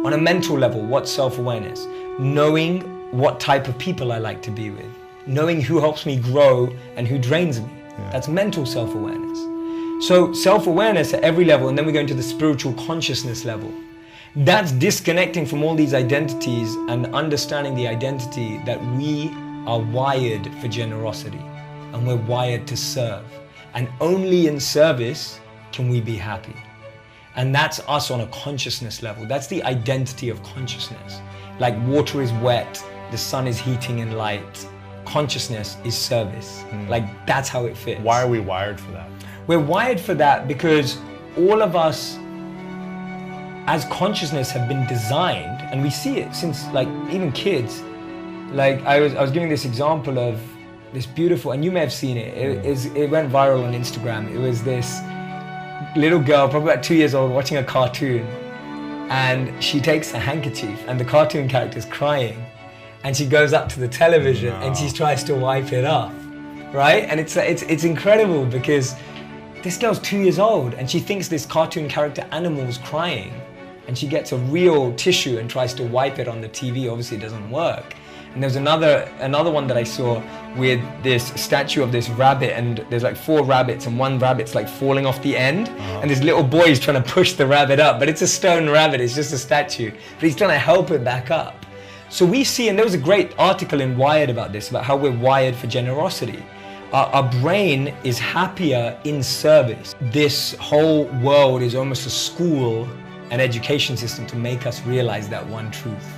On a mental level, what's self-awareness? Knowing what type of people I like to be with. Knowing who helps me grow and who drains me. Yeah. That's mental self-awareness. So self-awareness at every level, and then we go into the spiritual consciousness level. That's disconnecting from all these identities and understanding the identity that we are wired for generosity and we're wired to serve. And only in service can we be happy. And that's us on a consciousness level. That's the identity of consciousness. Like water is wet, the sun is heating and light. Consciousness is service. Like that's how it fits. Why are we wired for that? We're wired for that because all of us as consciousness have been designed, and we see it since like even kids. Like I was giving this example of this beautiful, and you may have seen it, it went viral on Instagram. It was this little girl, probably about 2 years old, watching a cartoon, and she takes a handkerchief and the cartoon character's crying, and she goes up to the television and she tries to wipe it off, right? And it's incredible because this girl's 2 years old and she thinks this cartoon character animal's crying, and she gets a real tissue and tries to wipe it on the TV. Obviously it doesn't work. And there's another one that I saw with this statue of this rabbit, and there's like 4 rabbits and one rabbit's like falling off the end, and this little boy is trying to push the rabbit up, but it's a stone rabbit, it's just a statue, but he's trying to help it back up. So we see, and there was a great article in Wired about this, about how we're wired for generosity. Our brain is happier in service. This whole world is almost a school, an education system to make us realize that one truth.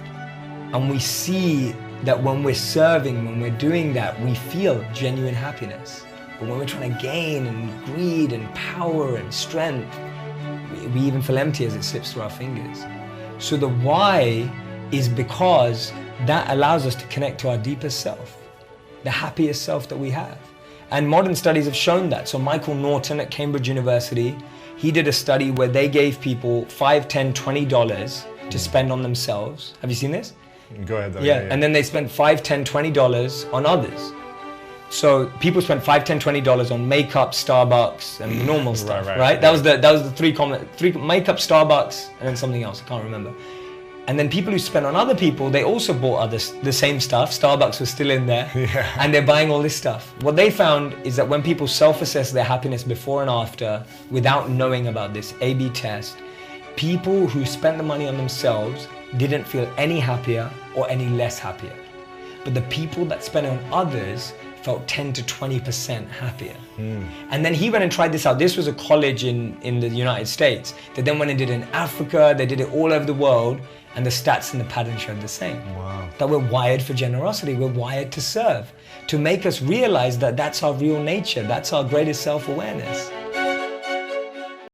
And we see that when we're serving, when we're doing that, we feel genuine happiness. But when we're trying to gain and greed and power and strength, we even feel empty as it slips through our fingers. So the why is because that allows us to connect to our deepest self, the happiest self that we have. And modern studies have shown that. So Michael Norton at Cambridge University, he did a study where they gave people $5, $10, $20 to spend on themselves. Have you seen this? Go ahead though. Yeah, and then they spent $5, $10, $20 on others. So people spent $5, $10, $20 on makeup, Starbucks, and normal stuff, right? That was the three makeup, Starbucks, and then something else, I can't remember. And then people who spent on other people, they also bought the same stuff. Starbucks was still in there, and they're buying all this stuff. What they found is that when people self-assess their happiness before and after, without knowing about this A/B test, people who spent the money on themselves didn't feel any happier or any less happier. But the people that spent on others felt 10 to 20% happier. And then he went and tried this out. This was a college in the United States. They then went and did it in Africa, they did it all over the world, and the stats and the pattern showed the same. Wow. That we're wired for generosity, we're wired to serve, to make us realize that that's our real nature, that's our greatest self-awareness.